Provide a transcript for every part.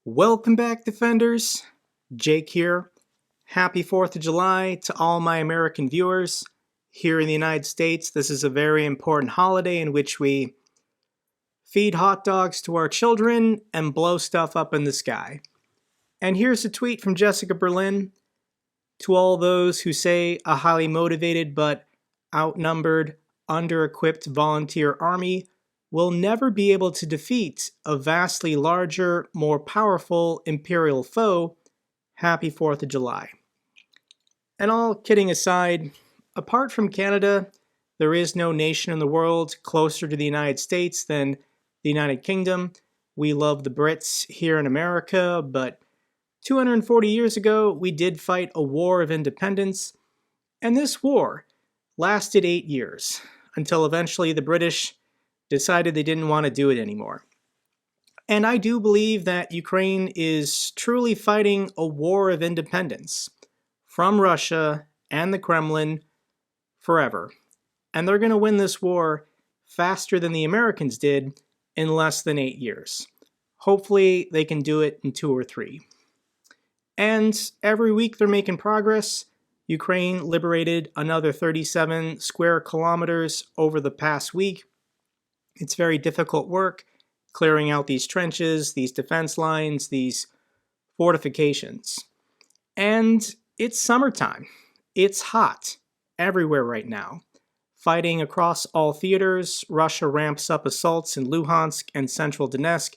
Welcome back, Defenders. Jake here. Happy 4th of July to all my American viewers. Here in the United States, this is a very important holiday in which we feed hot dogs to our children and blow stuff up in the sky. And here's a tweet from Jessica Berlin. To all those who say a highly motivated but outnumbered, under-equipped volunteer army will never be able to defeat a vastly larger, more powerful imperial foe, happy 4th of July. And all kidding aside, apart from Canada, there is no nation in the world closer to the United States than the United Kingdom. We love the Brits here in America, but 240 years ago, we did fight a war of independence, and this war lasted 8 years, until eventually the British decided they didn't want to do it anymore. And I do believe that Ukraine is truly fighting a war of independence from Russia and the Kremlin forever. And they're going to win this war faster than the Americans did in less than 8 years. Hopefully they can do it in 2 or 3. And every week they're making progress. Ukraine liberated another 37 square kilometers over the past week. It's very difficult work, clearing out these trenches, these defense lines, these fortifications. And it's summertime. It's hot everywhere right now. Fighting across all theaters, Russia ramps up assaults in Luhansk and central Donetsk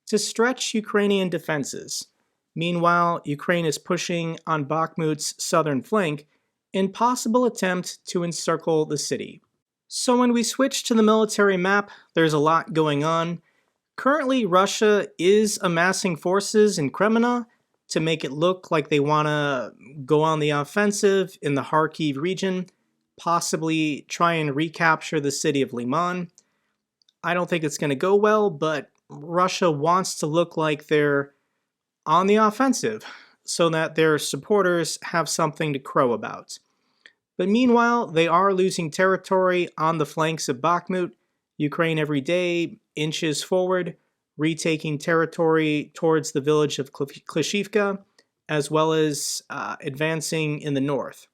to stretch Ukrainian defenses. Meanwhile, Ukraine is pushing on Bakhmut's southern flank in possible attempt to encircle the city. So when we switch to the military map, there's a lot going on. Currently, Russia is amassing forces in Crimea to make it look like they want to go on the offensive in the Kharkiv region, possibly try and recapture the city of Liman. I don't think it's going to go well, but Russia wants to look like they're on the offensive so that their supporters have something to crow about. But meanwhile, they are losing territory on the flanks of Bakhmut. Ukraine every day inches forward, retaking territory towards the village of Klishivka, as well as advancing in the north.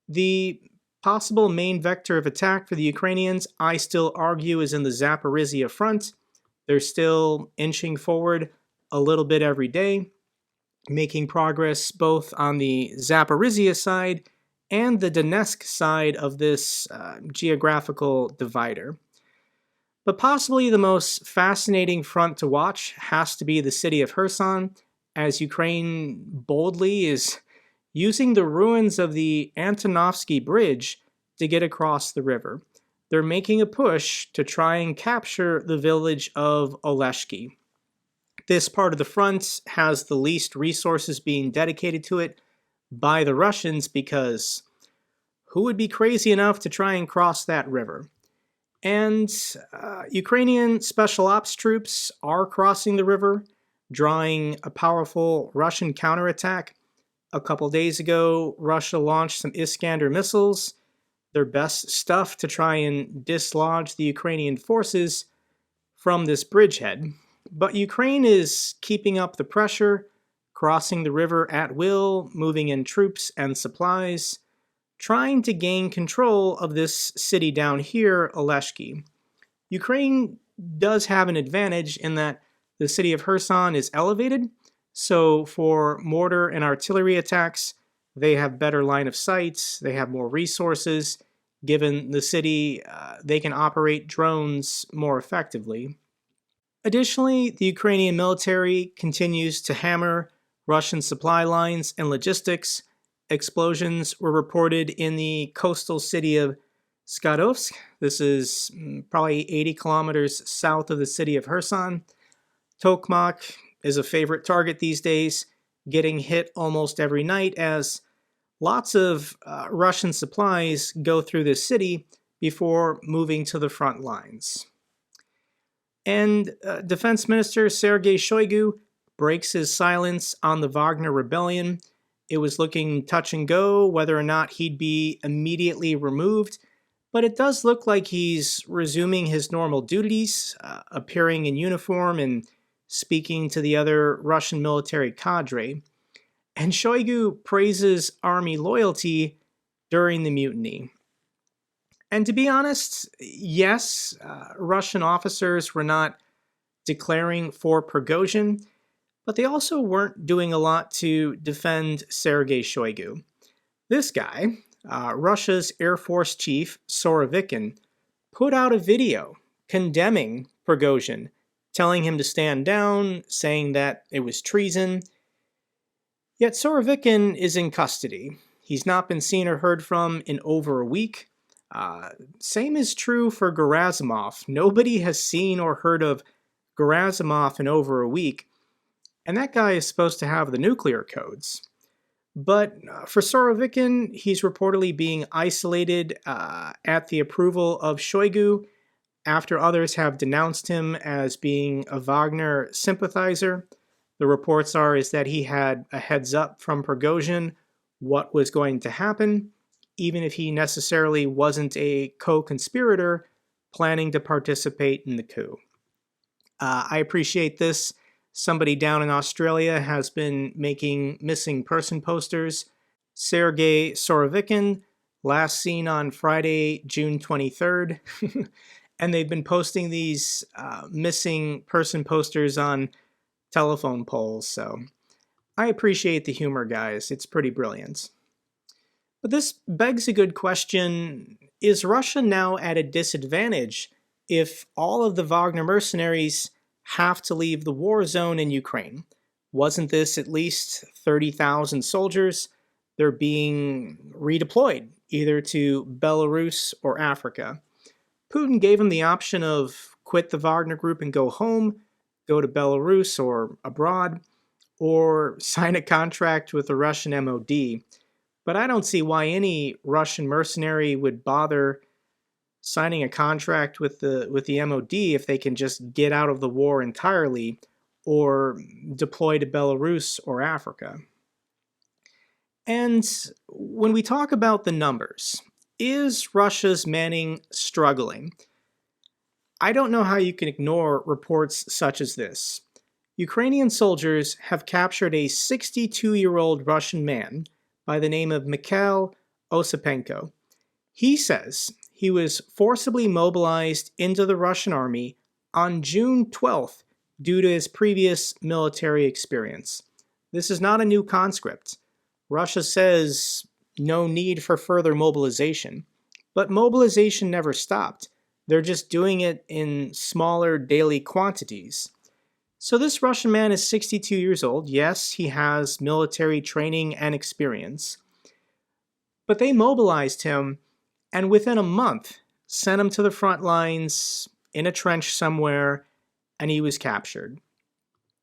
The possible main vector of attack for the Ukrainians, I still argue, is in the Zaporizhzhia front. They're still inching forward a little bit every day, making progress both on the Zaporizhzhia side and the Donetsk side of this geographical divider. But possibly the most fascinating front to watch has to be the city of Kherson, as Ukraine boldly is using the ruins of the Antonovsky Bridge to get across the river. They're making a push to try and capture the village of Oleshki. This part of the front has the least resources being dedicated to it by the Russians, because who would be crazy enough to try and cross that river? And Ukrainian special ops troops are crossing the river, drawing a powerful Russian counterattack. A couple days ago, Russia launched some Iskander missiles, their best stuff to try and dislodge the Ukrainian forces from this bridgehead. But Ukraine is keeping up the pressure, crossing the river at will, moving in troops and supplies, trying to gain control of this city down here, Oleshki. Ukraine does have an advantage in that the city of Kherson is elevated, so for mortar and artillery attacks, they have better line of sight, they have more resources. Given the city, they can operate drones more effectively. Additionally, the Ukrainian military continues to hammer Russian supply lines and logistics. Explosions were reported in the coastal city of Skadovsk. This is probably 80 kilometers south of the city of Kherson. Tokmak is a favorite target these days, getting hit almost every night as lots of Russian supplies go through this city before moving to the front lines. And Defense Minister Sergei Shoigu breaks his silence on the Wagner rebellion. It was looking touch and go whether or not he'd be immediately removed, but it does look like he's resuming his normal duties, appearing in uniform and speaking to the other Russian military cadre, and Shoigu praises army loyalty during the mutiny. And to be honest, yes, Russian officers were not declaring for Prigozhin, but they also weren't doing a lot to defend Sergei Shoigu. This guy, Russia's Air Force Chief Surovikin, put out a video condemning Prigozhin, telling him to stand down, saying that it was treason. Yet Surovikin is in custody. He's not been seen or heard from in over a week. Same is true for Gerasimov. Nobody has seen or heard of Gerasimov in over a week, and that guy is supposed to have the nuclear codes. But for Surovikin, he's reportedly being isolated at the approval of Shoigu after others have denounced him as being a Wagner sympathizer. The reports is that he had a heads up from Prigozhin what was going to happen, even if he necessarily wasn't a co-conspirator planning to participate in the coup. I appreciate this. Somebody down in Australia has been making missing person posters. Sergei Surovikin, last seen on Friday, June 23rd. And they've been posting these missing person posters on telephone poles. So I appreciate the humor, guys. It's pretty brilliant. But this begs a good question. Is Russia now at a disadvantage if all of the Wagner mercenaries have to leave the war zone in Ukraine? Wasn't this at least 30,000 soldiers? They're being redeployed either to Belarus or Africa. Putin gave them the option of quit the Wagner group and go home, go to Belarus or abroad, or sign a contract with the Russian MOD. But I don't see why any Russian mercenary would bother signing a contract with the MOD if they can just get out of the war entirely or deploy to Belarus or Africa. And when we talk about the numbers, is Russia's manning struggling? I don't know how you can ignore reports such as this. Ukrainian soldiers have captured a 62-year-old Russian man by the name of Mikhail Osipenko. He says he was forcibly mobilized into the Russian army on June 12th due to his previous military experience. This is not a new conscript. Russia says no need for further mobilization, but mobilization never stopped. They're just doing it in smaller daily quantities. So this Russian man is 62 years old. Yes, he has military training and experience. But they mobilized him, and within a month, sent him to the front lines in a trench somewhere, and he was captured.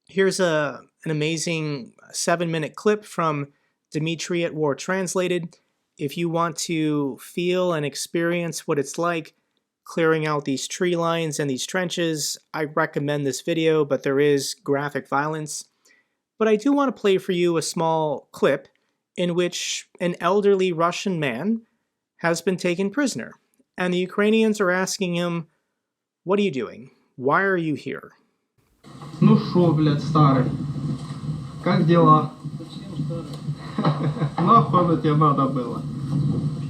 Here's an amazing 7-minute clip from Dmitry at War Translated. If you want to feel and experience what it's like clearing out these tree lines and these trenches, I recommend this video, but there is graphic violence. But I do want to play for you a small clip in which an elderly Russian man has been taken prisoner, and the Ukrainians are asking him, "What are you doing? Why are you here?" Ну шо, блядь, старый? Как дела? Нахуй оно тебе надо было?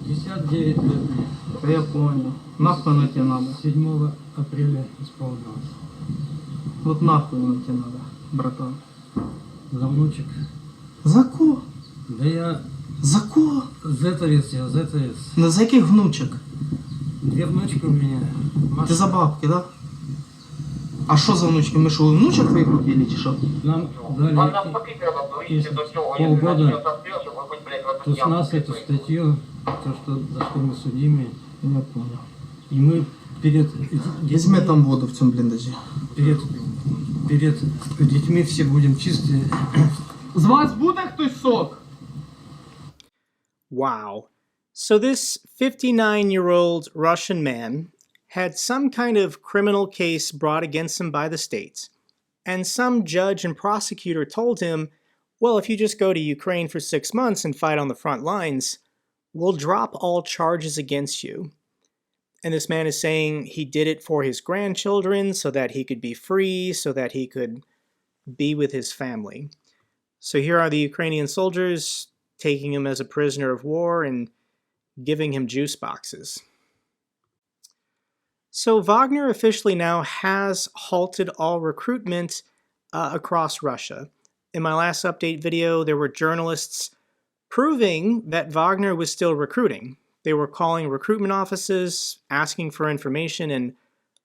59 лет мне. Да я понял. Нахуй оно тебе надо? 7 апреля исполнилось. Вот нахуй оно тебе надо, братан. За внучек. За ко? Да я... За ко? Зетовец я, зетовец. На за яких внучек? 2 внучки у меня. Ты за бабки, да? А що за внучки? Ми що, внучок твоїх купили, чи що? Нам дали полгода, то с нас эту статью, то, что, за что мы судимы. Я понял. И мы перед... Візьми там воду в цьому бліндажі. Перед детьми все будем чистые. З вас буде хтось сок? Wow. So this 59-year-old Russian man had some kind of criminal case brought against him by the state, and some judge and prosecutor told him, well, if you just go to Ukraine for 6 months and fight on the front lines, we'll drop all charges against you. And this man is saying he did it for his grandchildren so that he could be free, so that he could be with his family. So here are the Ukrainian soldiers taking him as a prisoner of war and giving him juice boxes. So Wagner officially now has halted all recruitment across Russia. In my last update video, there were journalists proving that Wagner was still recruiting. They were calling recruitment offices, asking for information, and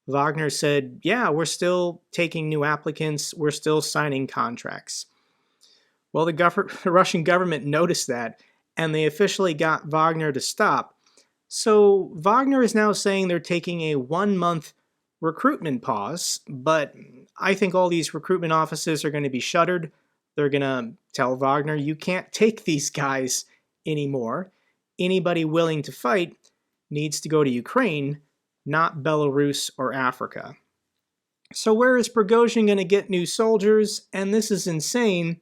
Wagner said, yeah, we're still taking new applicants, we're still signing contracts. Well, the Russian government noticed that, and they officially got Wagner to stop. So Wagner is now saying they're taking a 1-month recruitment pause, but I think all these recruitment offices are going to be shuttered. They're going to tell Wagner, you can't take these guys anymore. Anybody willing to fight needs to go to Ukraine, not Belarus or Africa. So where is Prigozhin going to get new soldiers? And this is insane,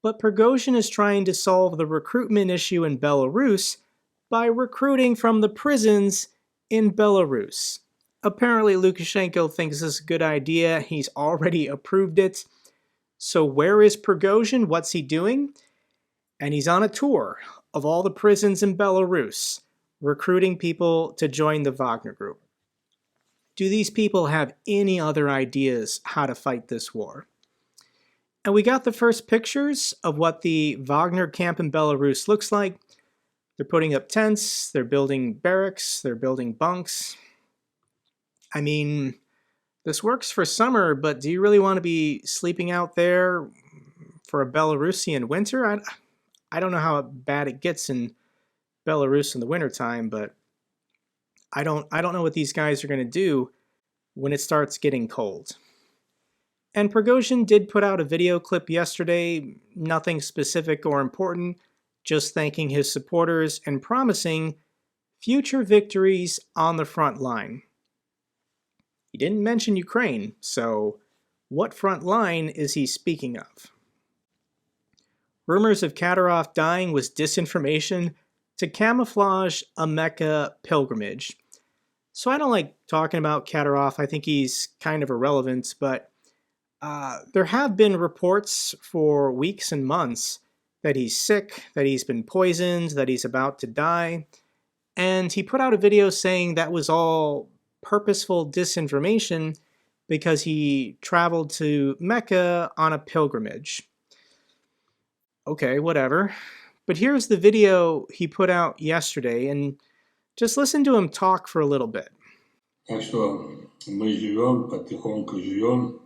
but Prigozhin is trying to solve the recruitment issue in Belarus by recruiting from the prisons in Belarus. Apparently Lukashenko thinks this is a good idea. He's already approved it. So where is Prigozhin? What's he doing? And he's on a tour of all the prisons in Belarus, recruiting people to join the Wagner group. Do these people have any other ideas how to fight this war? And we got the first pictures of what the Wagner camp in Belarus looks like. They're putting up tents, they're building barracks, they're building bunks. I mean, this works for summer, but do you really want to be sleeping out there for a Belarusian winter? I don't know how bad it gets in Belarus in the wintertime, but I don't know what these guys are going to do when it starts getting cold. And Prigozhin did put out a video clip yesterday, nothing specific or important, just thanking his supporters and promising future victories on the front line. He didn't mention Ukraine, so what front line is he speaking of? Rumors of Kadyrov dying was disinformation to camouflage a Mecca pilgrimage. So I don't like talking about Kadyrov. I think he's kind of irrelevant, but there have been reports for weeks and months that he's sick, that he's been poisoned, that he's about to die. And he put out a video saying that was all purposeful disinformation because he traveled to Mecca on a pilgrimage. Okay, whatever. But here's the video he put out yesterday, and just listen to him talk for a little bit. Так что мы живем, потихоньку живем,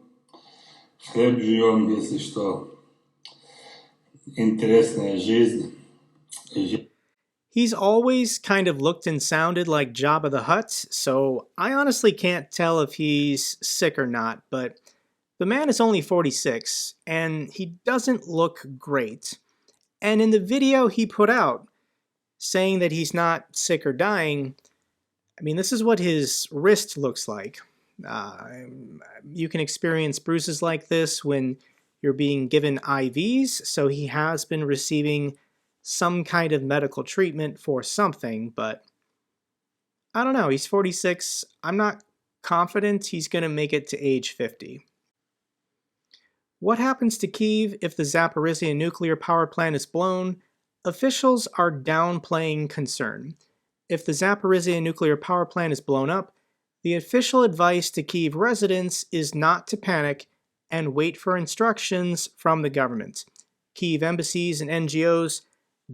хлеб живем, если что. Интересная жизнь. He's always kind of looked and sounded like Jabba the Hutt, so I honestly can't tell if he's sick or not, but the man is only 46, and he doesn't look great. And in the video he put out, saying that he's not sick or dying, I mean, this is what his wrist looks like. You can experience bruises like this when you're being given IVs, so he has been receiving some kind of medical treatment for something, but I don't know, he's 46. I'm not confident he's going to make it to age 50. What happens to Kyiv if the Zaporizhzhia Nuclear Power Plant is blown? Officials are downplaying concern. If the Zaporizhzhia Nuclear Power Plant is blown up, the official advice to Kyiv residents is not to panic and wait for instructions from the government. Kyiv embassies and NGOs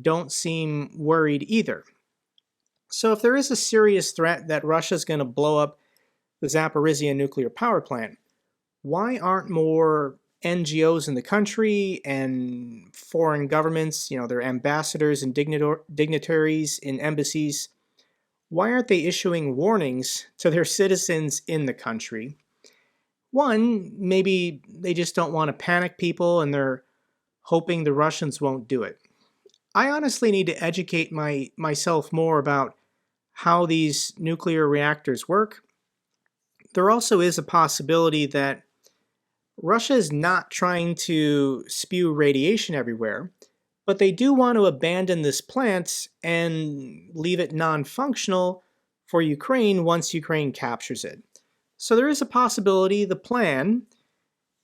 don't seem worried either. So if there is a serious threat that Russia's going to blow up the Zaporizhzhia Nuclear Power Plant, why aren't more NGOs in the country and foreign governments, their ambassadors and dignitaries in embassies, why aren't they issuing warnings to their citizens in the country? One, maybe they just don't want to panic people and they're hoping the Russians won't do it. I honestly need to educate myself more about how these nuclear reactors work. There also is a possibility that Russia is not trying to spew radiation everywhere, but they do want to abandon this plant and leave it non-functional for Ukraine once Ukraine captures it. So there is a possibility the plan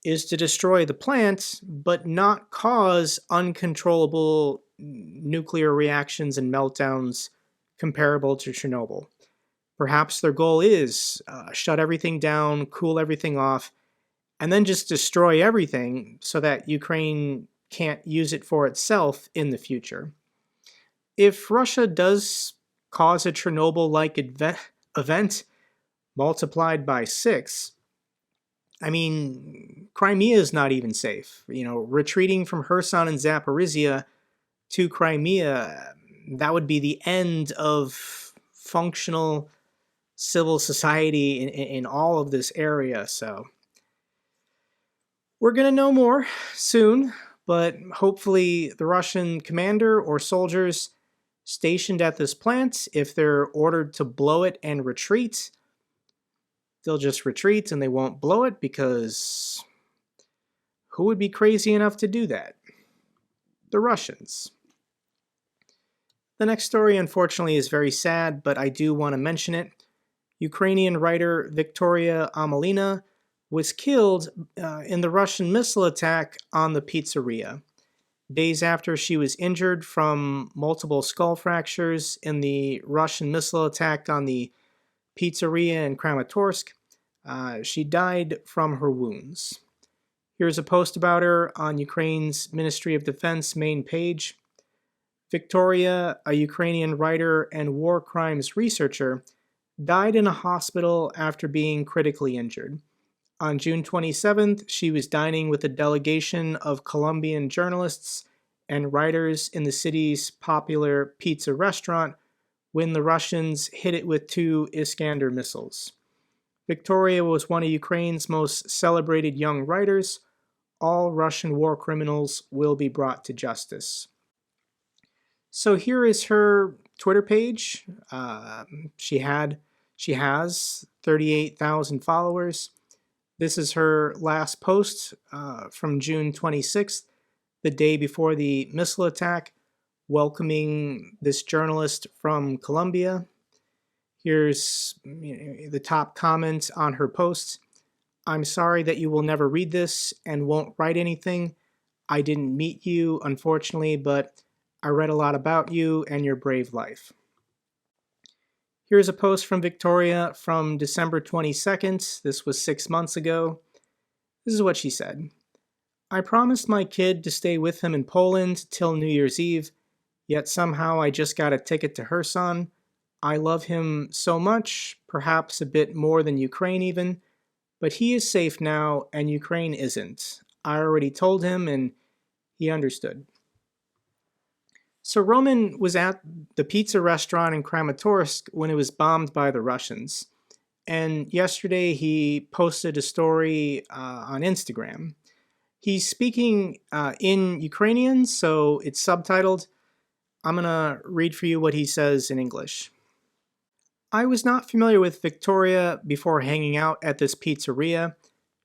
is to destroy the plant, but not cause uncontrollable nuclear reactions and meltdowns comparable to Chernobyl. Perhaps their goal is shut everything down, cool everything off, and then just destroy everything so that Ukraine can't use it for itself in the future. If Russia does cause a Chernobyl-like event multiplied by 6, I mean, Crimea is not even safe. Retreating from Kherson and Zaporizhzhia to Crimea, that would be the end of functional civil society in all of this area. So we're going to know more soon, but hopefully the Russian commander or soldiers stationed at this plant, if they're ordered to blow it and retreat, they'll just retreat and they won't blow it, because who would be crazy enough to do that? The Russians. The next story, unfortunately, is very sad, but I do want to mention it. Ukrainian writer Victoria Amelina was killed in the Russian missile attack on the pizzeria. Days after she was injured from multiple skull fractures in the Russian missile attack on the pizzeria in Kramatorsk, she died from her wounds. Here's a post about her on Ukraine's Ministry of Defense main page. Victoria, a Ukrainian writer and war crimes researcher, died in a hospital after being critically injured. On June 27th, she was dining with a delegation of Colombian journalists and writers in the city's popular pizza restaurant when the Russians hit it with 2 Iskander missiles. Victoria was one of Ukraine's most celebrated young writers. All Russian war criminals will be brought to justice. So here is her Twitter page. She has 38,000 followers. This is her last post from June 26th, the day before the missile attack, welcoming this journalist from Colombia. Here's the top comment on her post. I'm sorry that you will never read this and won't write anything. I didn't meet you, unfortunately, but I read a lot about you and your brave life. Here's a post from Victoria from December 22nd. This was 6 months ago. This is what she said. I promised my kid to stay with him in Poland till New Year's Eve, yet somehow I just got a ticket to Kherson. I love him so much, perhaps a bit more than Ukraine even, but he is safe now and Ukraine isn't. I already told him and he understood. So Roman was at the pizza restaurant in Kramatorsk when it was bombed by the Russians. And yesterday he posted a story on Instagram. He's speaking in Ukrainian, so it's subtitled. I'm going to read for you what he says in English. I was not familiar with Victoria before hanging out at this pizzeria.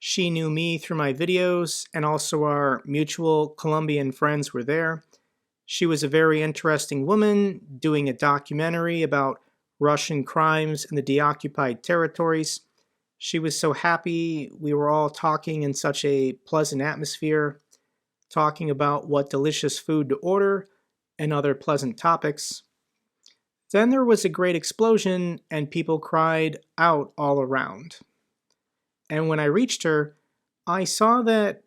She knew me through my videos, and also our mutual Colombian friends were there. She was a very interesting woman doing a documentary about Russian crimes in the deoccupied territories. She was so happy. We were all talking in such a pleasant atmosphere, talking about what delicious food to order and other pleasant topics. Then there was a great explosion and people cried out all around. And when I reached her, I saw that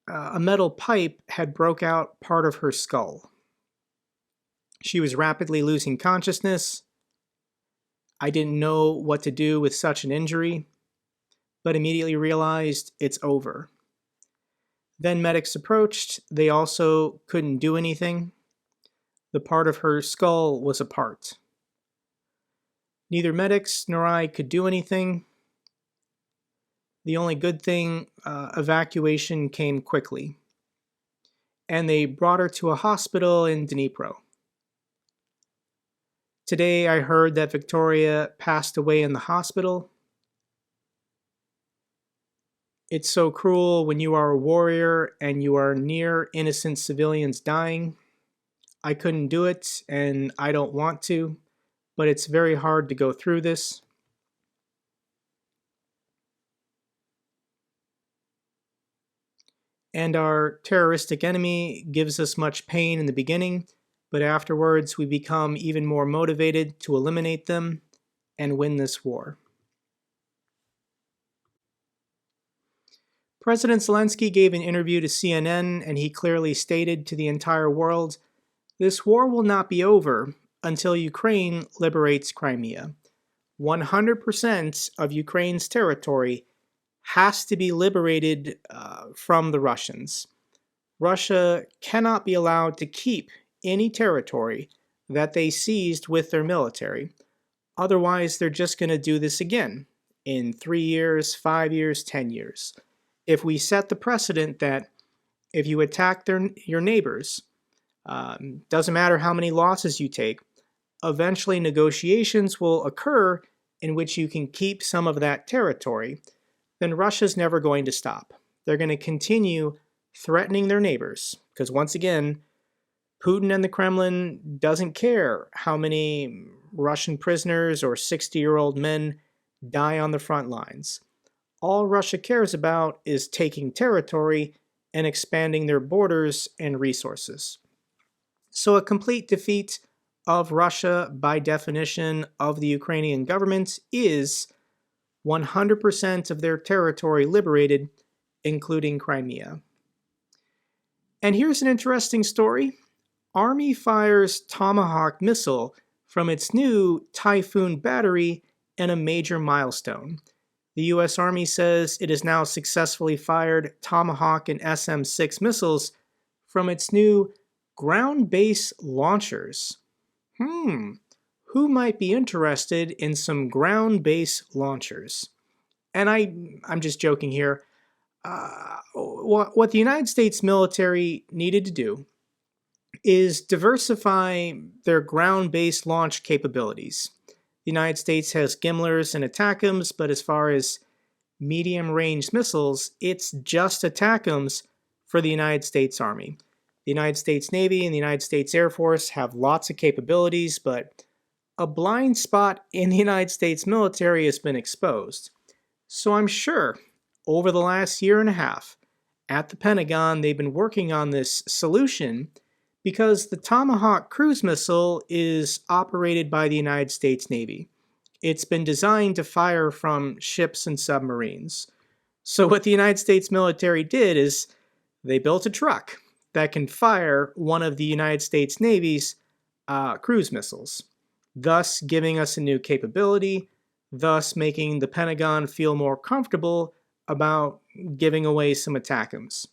a metal pipe had broke out part of her skull. She was rapidly losing consciousness. I didn't know what to do with such an injury, but immediately realized it's over. Then medics approached. They also couldn't do anything. The part of her skull was apart. Neither medics nor I could do anything. The only good thing, evacuation came quickly. And they brought her to a hospital in Dnipro. Today I heard that Victoria passed away in the hospital. It's so cruel when you are a warrior and you are near innocent civilians dying. I couldn't do it, and I don't want to, but it's very hard to go through this. And our terroristic enemy gives us much pain in the beginning, but afterwards we become even more motivated to eliminate them and win this war. President Zelensky gave an interview to CNN, and he clearly stated to the entire world, "This war will not be over until Ukraine liberates Crimea. 100% of Ukraine's territory has to be liberated from the Russians. Russia cannot be allowed to keep any territory that they seized with their military. Otherwise, they're just going to do this again in 3 years, 5 years, 10 years. If we set the precedent that if you attack your neighbors, doesn't matter how many losses you take, eventually negotiations will occur in which you can keep some of that territory, then Russia's never going to stop. They're going to continue threatening their neighbors, because once again, Putin and the Kremlin doesn't care how many Russian prisoners or 60-year-old men die on the front lines. All Russia cares about is taking territory and expanding their borders and resources. So a complete defeat of Russia, by definition, of the Ukrainian government is 100% of their territory liberated, including Crimea. And here's an interesting story. Army fires Tomahawk missile from its new Typhoon battery in a major milestone. The U.S. Army says it has now successfully fired Tomahawk and SM-6 missiles from its new ground-based launchers. Who might be interested in some ground-based launchers? And I'm just joking here. What the United States military needed to do is diversify their ground-based launch capabilities. The United States has GMLRS and ATACMS, but as far as medium-range missiles, it's just ATACMS for the United States Army. The United States Navy and the United States Air Force have lots of capabilities, but a blind spot in the United States military has been exposed. So I'm sure over the last year and a half at the Pentagon, they've been working on this solution because the Tomahawk cruise missile is operated by the United States Navy. It's been designed to fire from ships and submarines. So what the United States military did is they built a truck that can fire one of the United States Navy's cruise missiles, thus giving us a new capability, thus making the Pentagon feel more comfortable about giving away some ATACMS.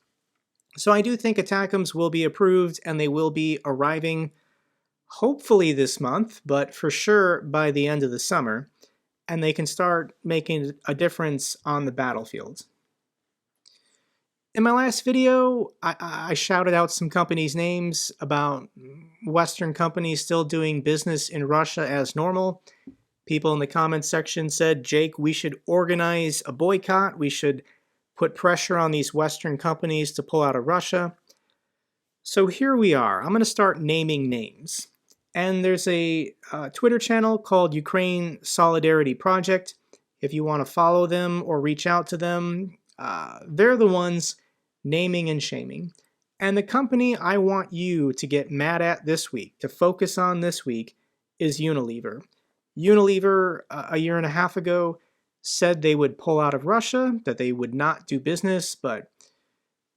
So I do think ATACMS will be approved and they will be arriving hopefully this month, but for sure by the end of the summer, and they can start making a difference on the battlefield. In my last video, I shouted out some companies' names about Western companies still doing business in Russia as normal. People in the comments section said, "Jake, we should organize a boycott. We should put pressure on these Western companies to pull out of Russia." So here we are. I'm going to start naming names. And there's a Twitter channel called Ukraine Solidarity Project. If you want to follow them or reach out to them, they're the ones naming and shaming. And the company I want you to get mad at this week, to focus on this week, is Unilever. Unilever, a year and a half ago, said they would pull out of Russia, that they would not do business, but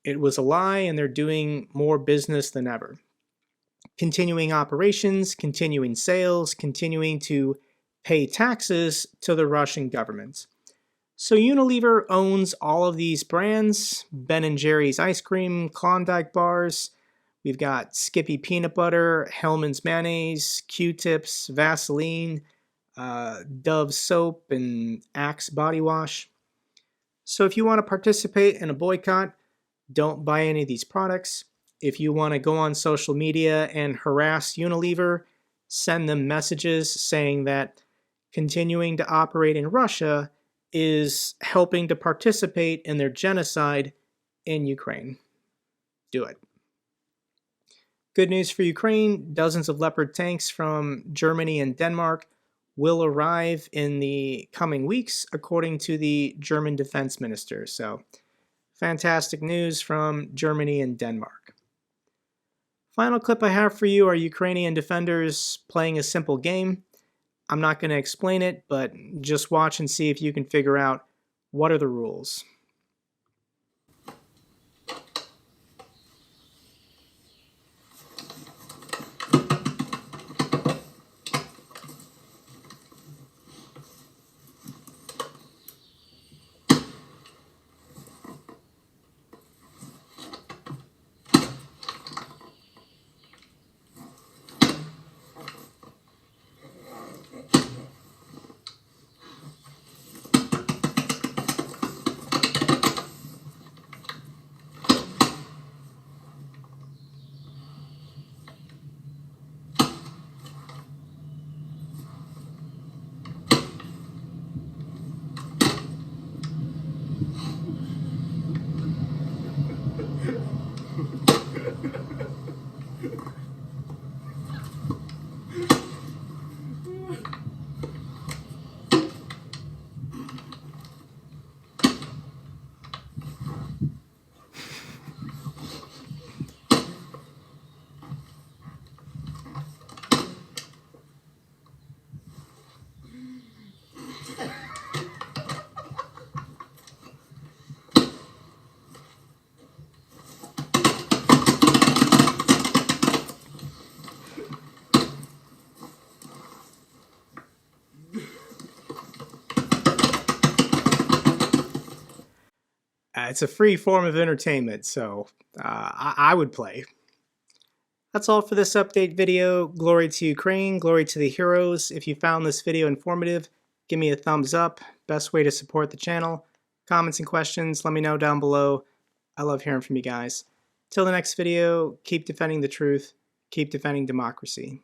it was a lie and they're doing more business than ever. Continuing operations, continuing sales, continuing to pay taxes to the Russian government. So Unilever owns all of these brands: Ben & Jerry's ice cream, Klondike bars, we've got Skippy peanut butter, Hellmann's mayonnaise, Q-tips, Vaseline, Dove soap, and Axe body wash. So if you want to participate in a boycott, don't buy any of these products. If you want to go on social media and harass Unilever, send them messages saying that continuing to operate in Russia is helping to participate in their genocide in Ukraine. Do it. Good news for Ukraine, dozens of Leopard tanks from Germany and Denmark will arrive in the coming weeks, according to the German defense minister. So Fantastic news from Germany and Denmark. Final clip I have for you are Ukrainian defenders playing a simple game. I'm not going to explain it, but just watch and see if you can figure out what are the rules. It's a free form of entertainment, so I would play. That's all for this update video. Glory to Ukraine, glory to the heroes. If you found this video informative, give me a thumbs up. Best way to support the channel. Comments and questions, let me know down below. I love hearing from you guys. Till the next video, keep defending the truth, keep defending democracy.